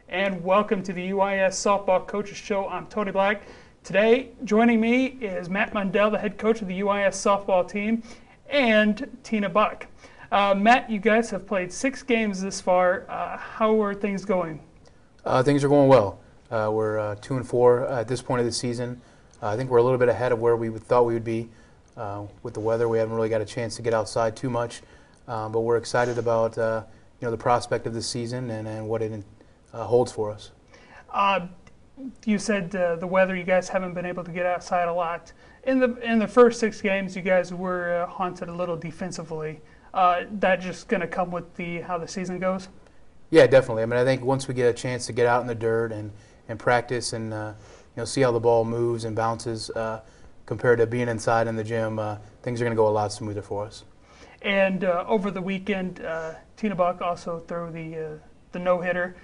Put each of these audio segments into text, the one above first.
and welcome to the UIS Softball Coaches Show. I'm Tony Black. Today, joining me is Matt Mundell, the head coach of the UIS softball team, and Tina Buck. Matt, you guys have played 6 games this far. How are things going? Things are going well. We're 2-4 at this point of the season. I think we're a little bit ahead of where we thought we would be. With the weather, we haven't really got a chance to get outside too much, but we're excited about the prospect of this season and what it holds for us. You said the weather, you guys haven't been able to get outside a lot. In the first 6 games, you guys were haunted a little defensively. That just going to come with how the season goes? Yeah, definitely. I mean, I think once we get a chance to get out in the dirt and practice and see how the ball moves and bounces compared to being inside in the gym, things are going to go a lot smoother for us. And over the weekend, Tina Buck also threw the no-hitter.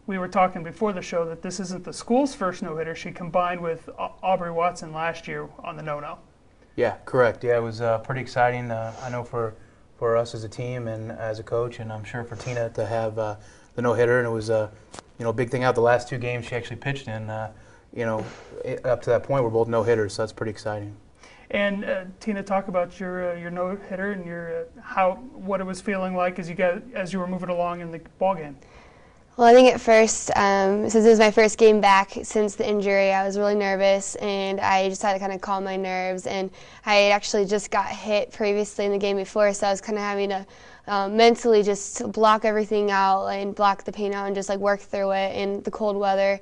We were talking before the show that this isn't the school's first no-hitter. She combined with Aubrey Watson last year on the no-no. Yeah, correct. Yeah, it was pretty exciting. I know for us as a team and as a coach, and I'm sure for Tina to have the no-hitter. And it was a big thing out. The last 2 games she actually pitched in, up to that point, we're both no-hitters, so that's pretty exciting. And Tina, talk about your no-hitter and what it was feeling like as you were moving along in the ball game. Well, I think at first, since it was my first game back since the injury, I was really nervous, and I just had to kind of calm my nerves. And I had actually just got hit previously in the game before, so I was kind of having to mentally just block everything out and block the pain out and just work through it in the cold weather.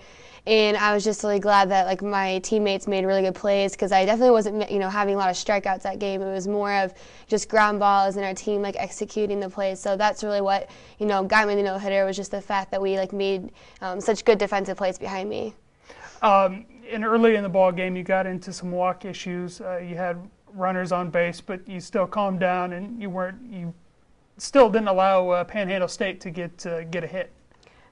And I was just really glad that my teammates made really good plays, because I definitely wasn't having a lot of strikeouts that game. It was more of just ground balls and our team executing the plays. So that's really what got me the no-hitter, was just the fact that we made such good defensive plays behind me. And early in the ball game, you got into some walk issues. You had runners on base, but you still calmed down, and you still didn't allow Panhandle State to get a hit.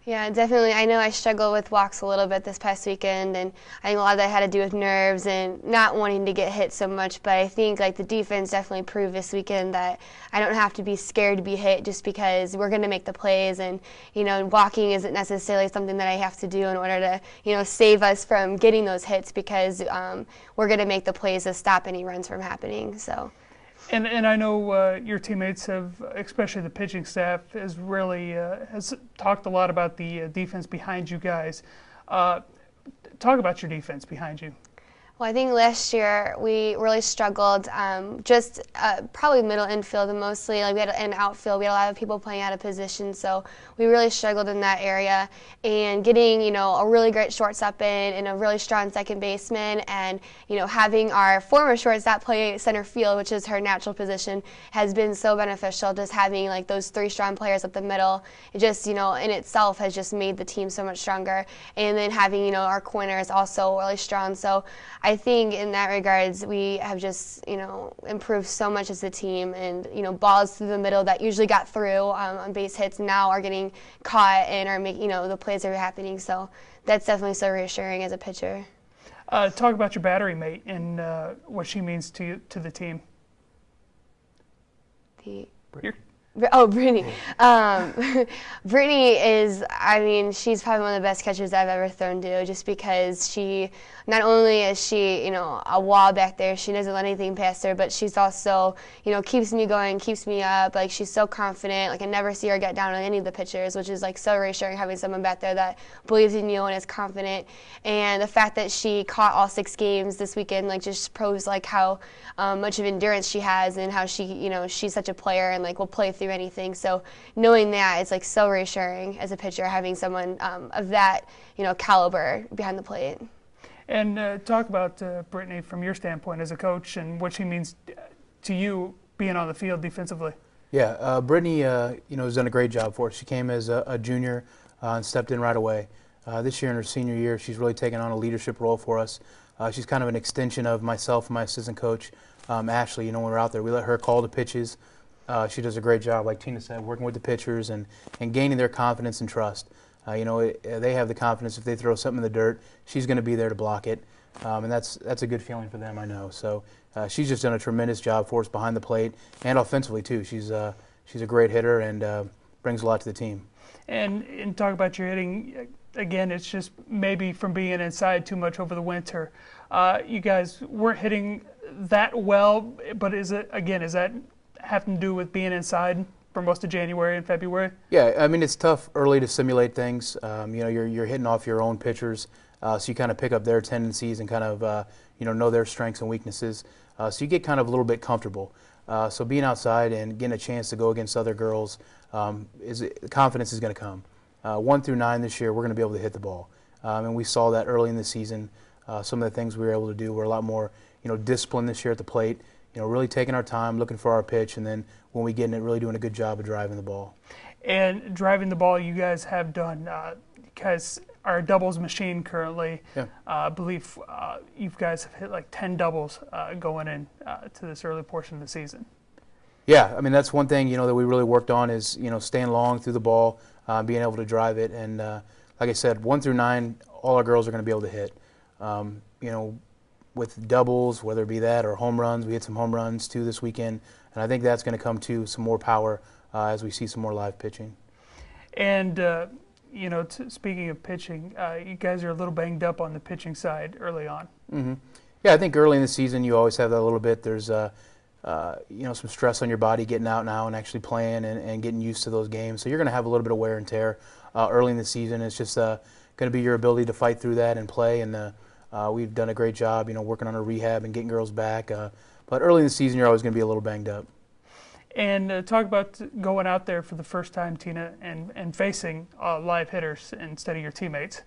Yeah, definitely. I know I struggled with walks a little bit this past weekend, and I think a lot of that had to do with nerves and not wanting to get hit so much. But I think the defense definitely proved this weekend that I don't have to be scared to be hit just because we're going to make the plays. And walking isn't necessarily something that I have to do in order to save us from getting those hits, because we're going to make the plays to stop any runs from happening. So. And I know your teammates have, especially the pitching staff, has talked a lot about the defense behind you guys. Talk about your defense behind you. Well, I think last year we really struggled, probably middle infield mostly. We had an outfield. We had a lot of people playing out of position, so we really struggled in that area. And getting a really great shortstop in and a really strong second baseman, and having our former shortstop play center field, which is her natural position, has been so beneficial. Just having those 3 strong players up the middle, it just in itself has just made the team so much stronger. And then having our corner is also really strong. So I think in that regards, we have just, improved so much as a team, and, balls through the middle that usually got through on base hits now are getting caught and are making, the plays are happening. So that's definitely so reassuring as a pitcher. Talk about your battery mate and what she means to the team. Brittany. Brittany is, she's probably one of the best catchers I've ever thrown to, just because not only is she, a wall back there, she doesn't let anything past her, but she's also, keeps me going, keeps me up. She's so confident. I never see her get down on any of the pitchers, which is so reassuring, having someone back there that believes in you and is confident. And the fact that she caught all 6 games this weekend, just proves how much of endurance she has, and how she, she's such a player and will play through anything. So knowing that, it's so reassuring as a pitcher, having someone of that caliber behind the plate. And talk about Brittany from your standpoint as a coach, and what she means to you being on the field defensively. Yeah, Brittany has done a great job for us. She came as a junior and stepped in right away. This year in her senior year, she's really taken on a leadership role for us. She's kind of an extension of myself and my assistant coach, Ashley. When we're out there, we let her call the pitches. She does a great job, like Tina said, working with the pitchers and gaining their confidence and trust. They have the confidence if they throw something in the dirt, she's going to be there to block it, and that's a good feeling for them, I know. So she's just done a tremendous job for us behind the plate and offensively too. She's a great hitter and brings a lot to the team. And talk about your hitting, again, it's just maybe from being inside too much over the winter. You guys weren't hitting that well, but is that having to do with being inside for most of January and February? Yeah, I mean, it's tough early to simulate things. You're hitting off your own pitchers, so you kind of pick up their tendencies and kind of know their strengths and weaknesses. So you get kind of a little bit comfortable. So being outside and getting a chance to go against other girls, confidence is going to come. 1 through 9 this year, we're going to be able to hit the ball, and we saw that early in the season. Some of the things we were able to do were a lot more, disciplined this year at the plate. Really taking our time, looking for our pitch, and then when we get in it, really doing a good job of driving the ball. And driving the ball, you guys have done. You guys are a doubles machine currently. Yeah. I believe you guys have hit like 10 doubles going in to this early portion of the season. Yeah, I mean, that's one thing, that we really worked on is, staying long through the ball, being able to drive it. And like I said, 1 through 9, all our girls are going to be able to hit. With doubles, whether it be that or home runs, we hit some home runs too this weekend. And I think that's going to come to some more power as we see some more live pitching. And, speaking of pitching, you guys are a little banged up on the pitching side early on. Mm-hmm. Yeah, I think early in the season you always have that a little bit. There's some stress on your body getting out now and actually playing and getting used to those games. So you're going to have a little bit of wear and tear early in the season. It's just going to be your ability to fight through that and play. And we've done a great job, working on our rehab and getting girls back. But early in the season, you're always going to be a little banged up. And talk about going out there for the first time, Tina, and facing live hitters instead of your teammates.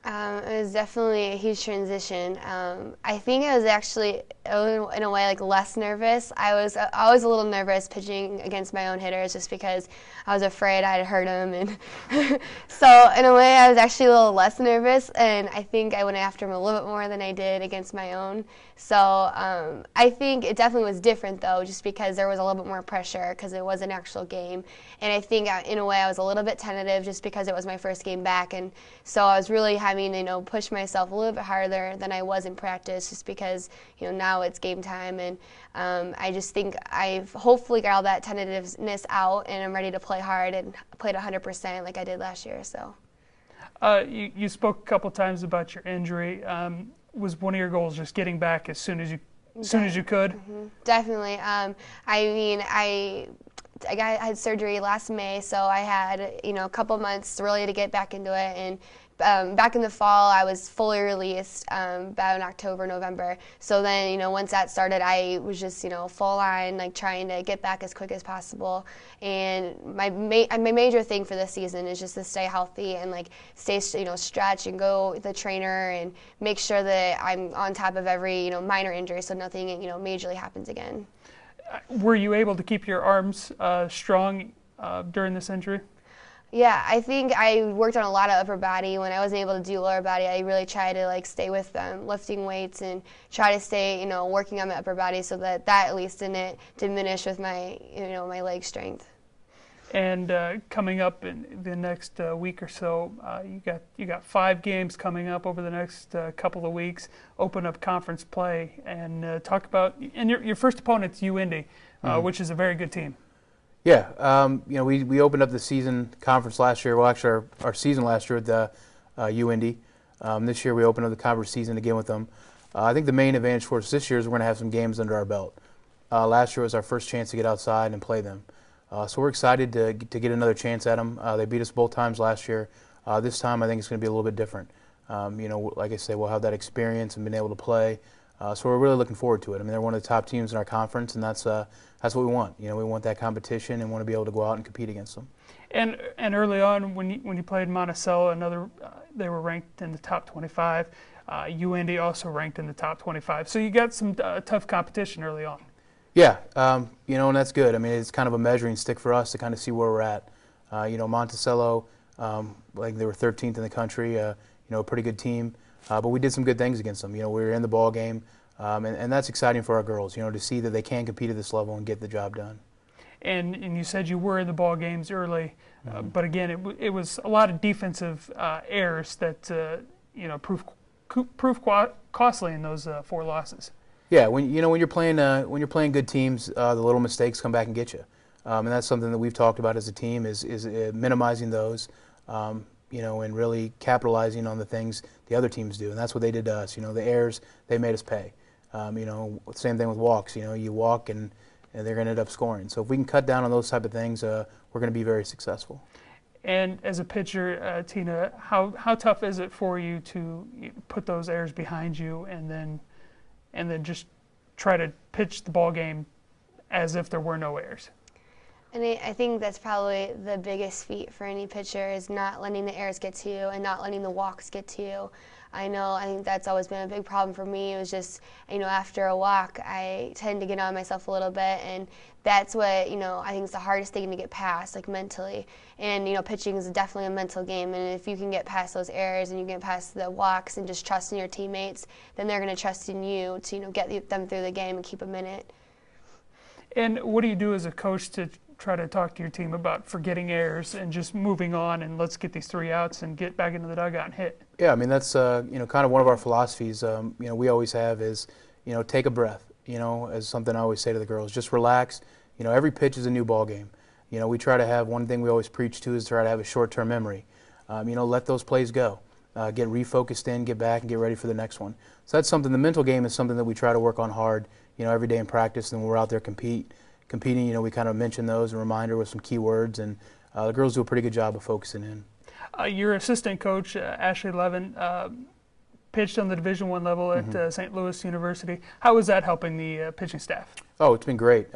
It was definitely a huge transition. I think I was actually, in a way, like less nervous. I was always a little nervous pitching against my own hitters just because I was afraid I'd hurt them. And so in a way, I was actually a little less nervous, and I think I went after them a little bit more than I did against my own. So I think it definitely was different, though, just because there was a little bit more pressure because it was an actual game. And I think, in a way, I was a little bit tentative just because it was my first game back. And so I was really having to, push myself a little bit harder than I was in practice just because, now it's game time. And I just think I've hopefully got all that tentativeness out, and I'm ready to play hard and played 100% like I did last year. So, you spoke a couple times about your injury. Was one of your goals just getting back as soon as you could? Mm-hmm. Definitely. I had surgery last May, so I had a couple months really to get back into it. And back in the fall, I was fully released about in October, November. So then, once that started, I was just, full on, like trying to get back as quick as possible. And my major thing for this season is just to stay healthy and stay, stretch and go with the trainer and make sure that I'm on top of every, minor injury so nothing, majorly happens again. Were you able to keep your arms strong during this injury? Yeah, I think I worked on a lot of upper body. When I wasn't able to do lower body, I really tried to stay with lifting weights and try to stay, working on my upper body so that at least didn't diminish with my, my leg strength. And coming up in the next week or so, you got 5 games coming up over the next couple of weeks. Open up conference play and talk about. And your first opponent's UIndy, which is a very good team. Yeah, we opened up the season conference last year. Well, actually, our season last year with the UIndy. This year we opened up the conference season again with them. I think the main advantage for us this year is we're going to have some games under our belt. Last year was our first chance to get outside and play them. So we're excited to get another chance at them. They beat us both times last year. This time I think it's going to be a little bit different. Like I say, we'll have that experience and being able to play. So we're really looking forward to it. I mean, they're one of the top teams in our conference, and that's what we want. We want that competition and want to be able to go out and compete against them. And early on, when you played Monticello, they were ranked in the top 25. UIndy also ranked in the top 25. So you got some tough competition early on. Yeah, and that's good. I mean, it's kind of a measuring stick for us to kind of see where we're at. Monticello, they were 13th in the country. A pretty good team. But we did some good things against them. We were in the ball game, and that's exciting for our girls. To see that they can compete at this level and get the job done. And you said you were in the ball games early, but again, it was a lot of defensive errors that proved costly in those 4 losses. Yeah, when you're playing good teams, the little mistakes come back and get you. And that's something that we've talked about as a team is minimizing those, and really capitalizing on the things the other teams do. And that's what they did to us. The errors, they made us pay. Same thing with walks. You walk and they're going to end up scoring. So if we can cut down on those type of things, we're going to be very successful. And as a pitcher, Tina, how tough is it for you to put those errors behind you and then just try to pitch the ball game as if there were no errors? And I think that's probably the biggest feat for any pitcher is not letting the errors get to you and not letting the walks get to you. I think that's always been a big problem for me. It was just, after a walk, I tend to get on myself a little bit, and that's what, I think is the hardest thing to get past, like mentally. And, pitching is definitely a mental game, and if you can get past those errors and you get past the walks and just trust in your teammates, then they're going to trust in you to, get them through the game and keep them in it. And what do you do as a coach to try to talk to your team about forgetting errors and just moving on and let's get these 3 outs and get back into the dugout and hit? Yeah, that's kind of one of our philosophies. We always have is take a breath. As something I always say to the girls, just relax. Every pitch is a new ball game. We try to have one thing we always preach to is try to have a short-term memory. Let those plays go. Get refocused in, get back, and get ready for the next one. So that's something. The mental game is something that we try to work on hard. Every day in practice, and when we're out there competing, we kind of mention those and remind her with some key words, and the girls do a pretty good job of focusing in. Your assistant coach, Ashley Levin, pitched on the Division I level at St. Louis University. How is that helping the pitching staff? Oh, it's been great.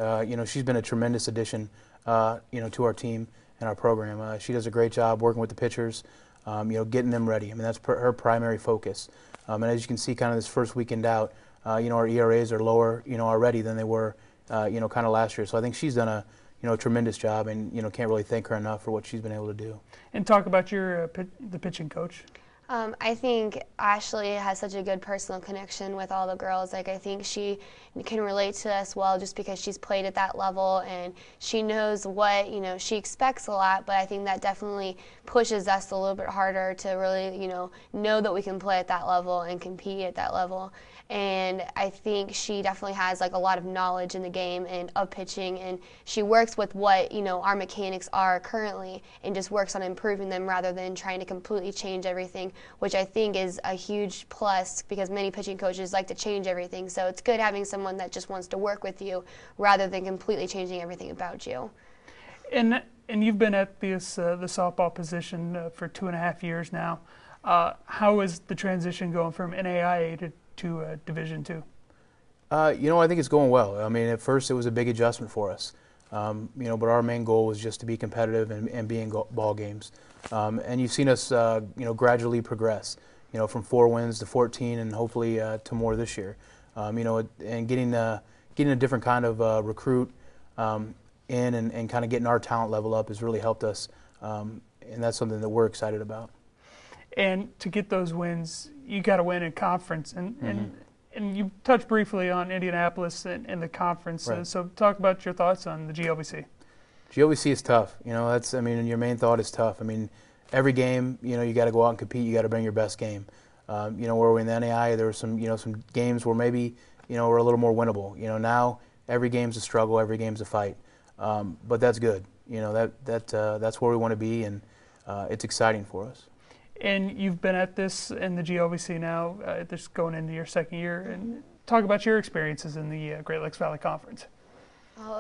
She's been a tremendous addition, to our team and our program. She does a great job working with the pitchers, getting them ready. That's her primary focus. And as you can see, kind of this first weekend out, our ERAs are lower, already than they were, kind of last year. So I think she's done a tremendous job, and can't really thank her enough for what she's been able to do. And talk about your the pitching coach. I think Ashley has such a good personal connection with all the girls. I think she can relate to us well just because she's played at that level and she knows what, she expects a lot, but I think that definitely pushes us a little bit harder to really, know that we can play at that level and compete at that level. And I think she definitely has a lot of knowledge in the game and of pitching, and she works with what our mechanics are currently and just works on improving them rather than trying to completely change everything, which I think is a huge plus because many pitching coaches like to change everything. So it's good having someone that just wants to work with you rather than completely changing everything about you. And you've been at this the softball position for 2.5 years now. How is the transition going from NAIA to Division II? I think it's going well. At first it was a big adjustment for us. But our main goal was just to be competitive and be in ball games. And you've seen us, gradually progress, from 4 wins to 14 and hopefully to more this year. And getting a different kind of recruit in and kind of getting our talent level up has really helped us. And that's something that we're excited about. And to get those wins, you got to win in conference. And you touched briefly on Indianapolis and the conference. Right. So talk about your thoughts on the GLVC. GLVC is tough. That's your main thought is tough. Every game, you got to go out and compete. You got to bring your best game. Where we're in the NAIA, there were some games where maybe were a little more winnable. Now every game's a struggle, every game's a fight. But that's good. That's where we want to be, and it's exciting for us. And you've been at this in the GLVC now, this going into your second year. And talk about your experiences in the Great Lakes Valley Conference. Well,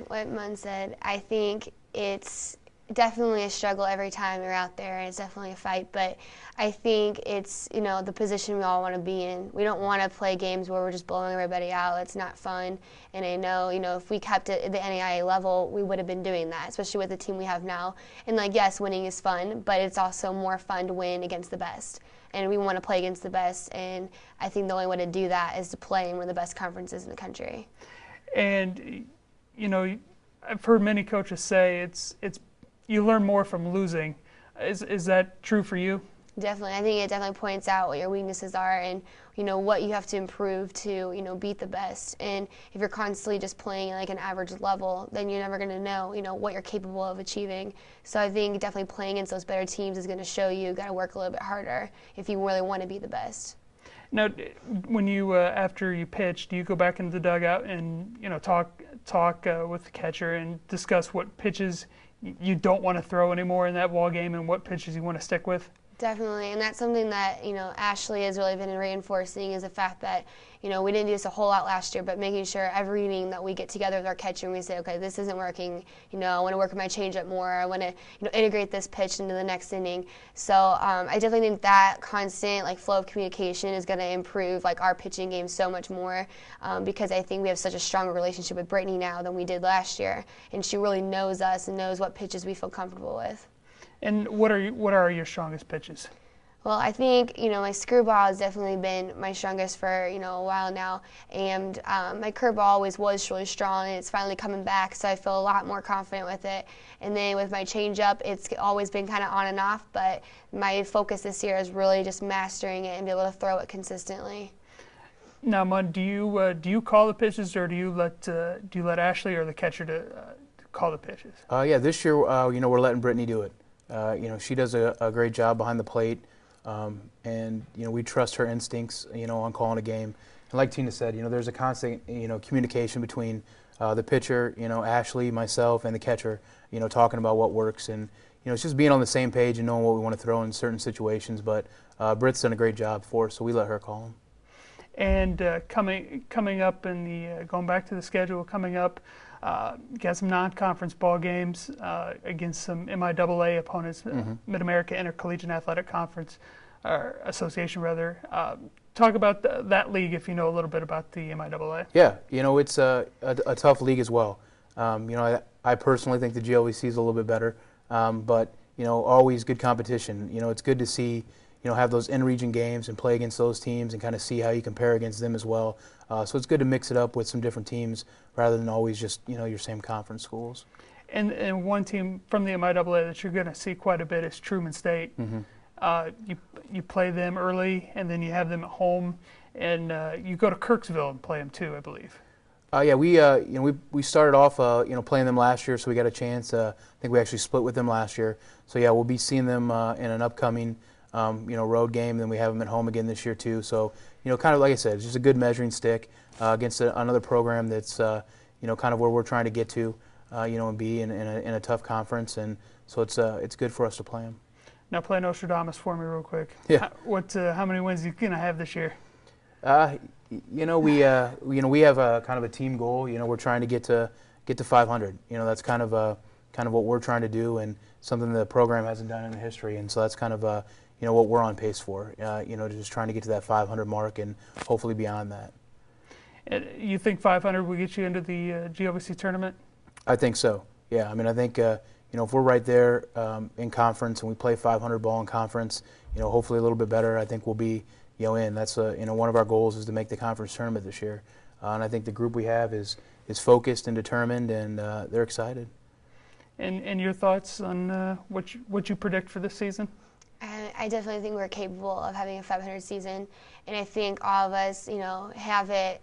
what Mun said, I think it's definitely a struggle every time you're out there, and it's definitely a fight, but I think it's, the position we all want to be in. We don't want to play games where we're just blowing everybody out. It's not fun, and I know, if we kept it at the NAIA level, we would have been doing that, especially with the team we have now. And, yes, winning is fun, but it's also more fun to win against the best, and we want to play against the best, and I think the only way to do that is to play in one of the best conferences in the country. And, I've heard many coaches say it's you learn more from losing. Is that true for you? Definitely. I think it definitely points out what your weaknesses are and, what you have to improve to, beat the best. And if you're constantly just playing at an average level, then you're never going to know, what you're capable of achieving. So I think definitely playing against those better teams is going to show you got to work a little bit harder if you really want to be the best. Now, when you after you pitch, do you go back into the dugout and talk with the catcher and discuss what pitches you don't want to throw anymore in that ball game and what pitches you want to stick with? Definitely, and that's something that Ashley has really been reinforcing, is the fact that we didn't do this a whole lot last year, but making sure every inning that we get together with our catcher and we say, okay, this isn't working. I want to work on my changeup more. I want to integrate this pitch into the next inning. So I definitely think that constant flow of communication is going to improve our pitching game so much more, because I think we have such a stronger relationship with Brittany now than we did last year, and she really knows us and knows what pitches we feel comfortable with. And what are your strongest pitches? Well, I think my screwball has definitely been my strongest for a while now, and my curveball always was really strong, and it's finally coming back, so I feel a lot more confident with it. And then with my changeup, it's always been kind of on and off, but my focus this year is really just mastering it and be able to throw it consistently. Now, Mund, do you call the pitches, or do you let Ashley or the catcher to call the pitches? Yeah, this year we're letting Brittany do it. She does a great job behind the plate, and we trust her instincts, on calling a game. And like Tina said, there's a constant, communication between the pitcher, Ashley, myself, and the catcher, talking about what works, and it's just being on the same page and knowing what we want to throw in certain situations. But Britt's done a great job for us, so we let her call them. And coming up in the going back to the schedule, coming up. You got some non-conference ball games against some MIAA opponents, Mid-America Intercollegiate Athletic Conference, or Association rather. Talk about that league if you know a little bit about the MIAA. Yeah, it's a tough league as well. I personally think the GLVC is a little bit better, but always good competition. It's good to see have those in-region games and play against those teams and kind of see how you compare against them as well. So it's good to mix it up with some different teams rather than always just your same conference schools. And one team from the MIAA that you're going to see quite a bit is Truman State. You play them early, and then you have them at home, and you go to Kirksville and play them too, I believe. Yeah, we started off playing them last year, so we got a chance. I think we actually split with them last year. So yeah, we'll be seeing them in an upcoming road game. Then we have them at home again this year too. So kind of like I said, it's just a good measuring stick against another program that's kind of where we're trying to get to, and be in a tough conference. And so it's good for us to play them. Now play Nostradamus for me real quick. Yeah. How many wins are you gonna have this year? We have a kind of a team goal. We're trying to get to 500. That's kind of what we're trying to do, and something the program hasn't done in the history. And so that's kind of what we're on pace for. Just trying to get to that 500 mark and hopefully beyond that. You think 500 will get you into the GLVC tournament? I think so. Yeah. I think if we're right there in conference and we play 500 ball in conference, hopefully a little bit better, I think we'll be in. That's one of our goals is to make the conference tournament this year, and I think the group we have is focused and determined, and they're excited. And your thoughts on what you predict for this season? I definitely think we're capable of having a 500 season, and I think all of us, have it,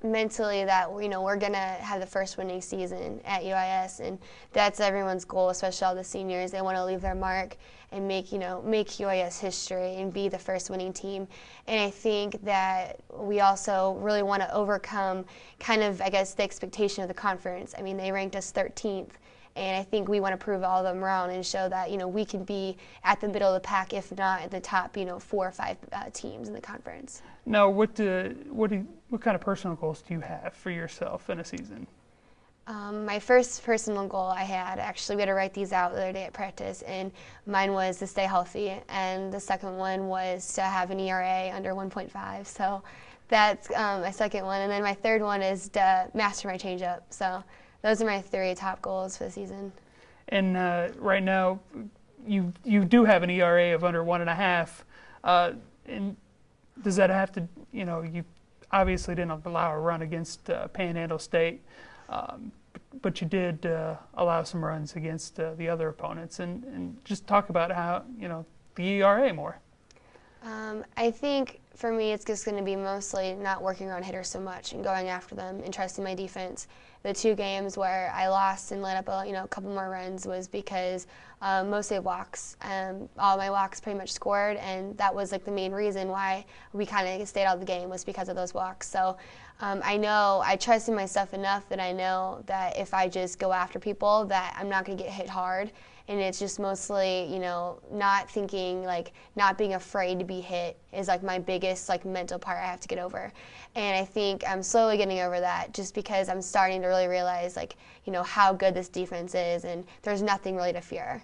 mentally that we're gonna have the first winning season at UIS, and that's everyone's goal, especially all the seniors. They want to leave their mark and make UIS history and be the first winning team. And I think that we also really want to overcome kind of, the expectation of the conference. I mean, they ranked us 13th. And I think we want to prove all of them wrong and show that we can be at the middle of the pack, if not at the top 4 or 5 teams in the conference. Now, what kind of personal goals do you have for yourself in a season? My first personal goal I had, actually, we had to write these out the other day at practice, and mine was to stay healthy, and the second one was to have an ERA under 1.5. So that's my second one, and then my third one is to master my changeup. So those are my 3 top goals for the season. And right now, you do have an ERA of under 1.5. And does that have to, you obviously didn't allow a run against Panhandle State, but you did allow some runs against the other opponents. And just talk about how, the ERA more. I think for me, it's just going to be mostly not working around hitters so much and going after them and trusting my defense. The 2 games where I lost and let up a couple more runs was because mostly walks. All my walks pretty much scored, and that was like the main reason why we kind of stayed out of the game was because of those walks. So I know I trust in myself enough that I know that if I just go after people, that I'm not going to get hit hard. And it's just mostly, not thinking, not being afraid to be hit is, my biggest, mental part I have to get over. And I think I'm slowly getting over that just because I'm starting to really realize, how good this defense is, and there's nothing really to fear.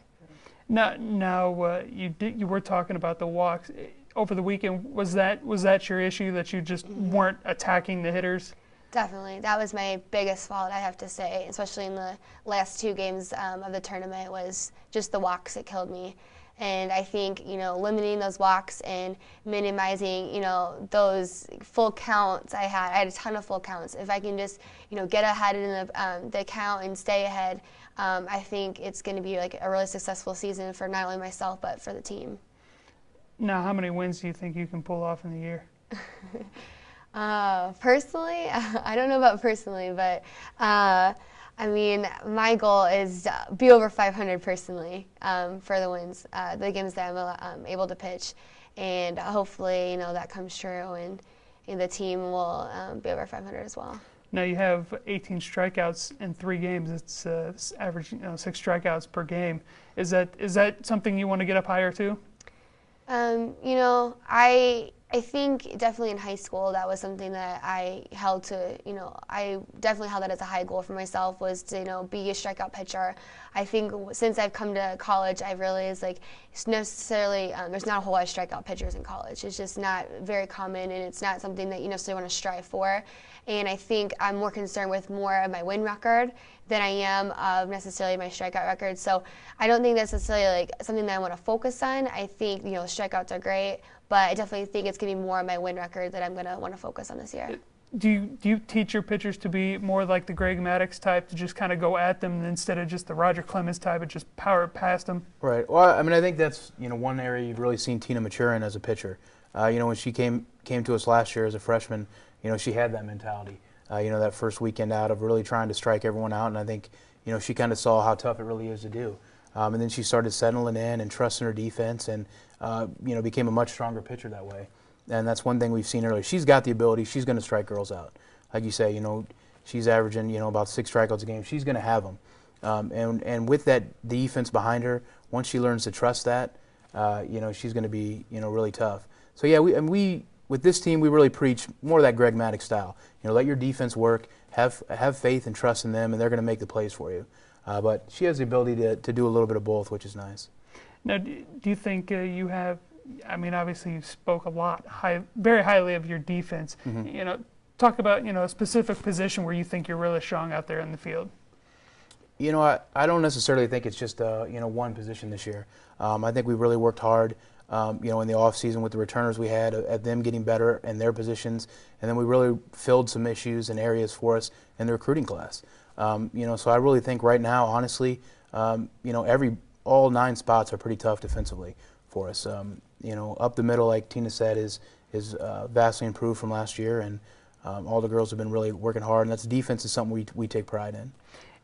Now, you were talking about the walks over the weekend. Was that your issue, that you just weren't attacking the hitters? Definitely. That was my biggest fault, I have to say, especially in the last 2 games of the tournament, was just the walks that killed me. And I think, limiting those walks and minimizing, those full counts I had a ton of full counts. If I can just, get ahead in the count and stay ahead, I think it's going to be a really successful season for not only myself but for the team. Now, how many wins do you think you can pull off in the year? Personally, I don't know about personally, but my goal is to be over 500 personally for the wins, the games that I'm able to pitch, and hopefully, that comes true, and the team will be over 500 as well. Now you have 18 strikeouts in 3 games. It's average, 6 strikeouts per game. Is that something you want to get up higher too? I think definitely in high school that was something that I held to, I definitely held that as a high goal for myself, was to, be a strikeout pitcher. I think since I've come to college, I've realized it's necessarily, there's not a whole lot of strikeout pitchers in college. It's just not very common, and it's not something that you necessarily want to strive for. And I think I'm more concerned with more of my win record than I am of necessarily my strikeout record. So I don't think that's necessarily something that I want to focus on. I think, strikeouts are great, but I definitely think it's going to be more of my win record that I'm going to want to focus on this year. Do you teach your pitchers to be more like the Greg Maddux type, to just kind of go at them instead of just the Roger Clemens type and just power it past them? Right. Well, I think that's one area you've really seen Tina mature in as a pitcher. When she came to us last year as a freshman, she had that mentality. That first weekend out of really trying to strike everyone out, and I think she kind of saw how tough it really is to do. And then she started settling in and trusting her defense, and became a much stronger pitcher that way. And that's one thing we've seen earlier. She's got the ability. She's going to strike girls out. Like you say, she's averaging about 6 strikeouts a game. She's going to have them. And with that defense behind her, once she learns to trust that, she's going to be really tough. So yeah, we with this team, we really preach more of that Greg Maddux style. Let your defense work, have faith and trust in them, and they're going to make the plays for you. But she has the ability to do a little bit of both, which is nice. Now, do you think you have, obviously you spoke very highly of your defense. Mm-hmm. Talk about, a specific position where you think you're really strong out there in the field. I don't necessarily think it's just, one position this year. I think we really worked hard. In the off-season with the returners we had, at them getting better in their positions, and then we really filled some issues and areas for us in the recruiting class. So I really think right now, honestly, all 9 spots are pretty tough defensively for us. Up the middle, like Tina said, is vastly improved from last year, and all the girls have been really working hard, and defense is something we take pride in.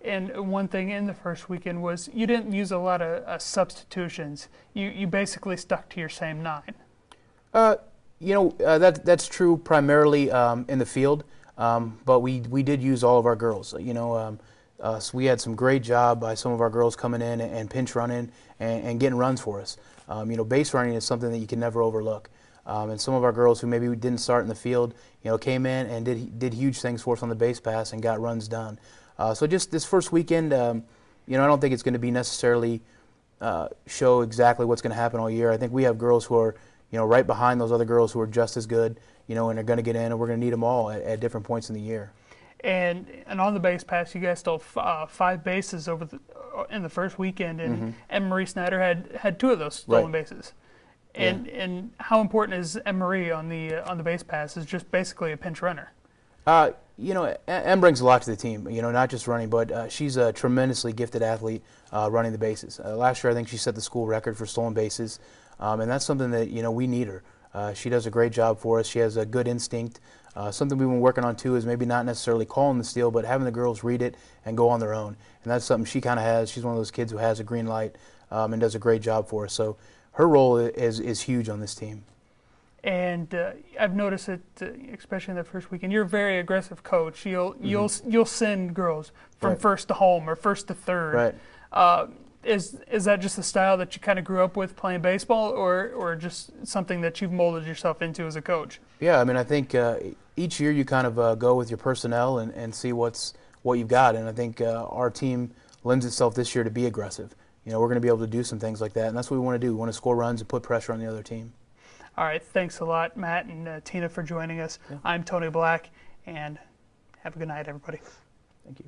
And one thing in the first weekend was you didn't use a lot of substitutions. You basically stuck to your same 9. That's true primarily in the field, but we did use all of our girls. So we had some great job by some of our girls coming in and pinch running and getting runs for us. Base running is something that you can never overlook. And some of our girls who maybe didn't start in the field, came in and did huge things for us on the base pass and got runs done. So just this first weekend, I don't think it's going to be necessarily show exactly what's going to happen all year. I think we have girls who are, right behind those other girls who are just as good, and are going to get in, and we're going to need them all at different points in the year. And on the base pass, you guys stole 5 bases in the first weekend, and mm-hmm. Emma-Marie Snyder had 2 of those stolen bases. And how important is Emma-Marie on the base pass? Is just basically a pinch runner. Em brings a lot to the team, not just running, but she's a tremendously gifted athlete running the bases. Last year, I think she set the school record for stolen bases, and that's something that, we need her. She does a great job for us. She has a good instinct. Something we've been working on too is maybe not necessarily calling the steal, but having the girls read it and go on their own. And that's something she kind of has. She's one of those kids who has a green light and does a great job for us. So her role is huge on this team. And I've noticed it, especially in the first weekend. You're a very aggressive coach. You'll send girls from Right. first to home or first to third. Right. Is that just the style that you kind of grew up with playing baseball, or just something that you've molded yourself into as a coach? Yeah, I mean, I think each year you kind of go with your personnel and see what you've got. And I think our team lends itself this year to be aggressive. You know, we're going to be able to do some things like that, and that's what we want to do. We want to score runs and put pressure on the other team. All right, thanks a lot, Matt and Tina, for joining us. Yeah. I'm Tony Black, and have a good night, everybody. Thank you.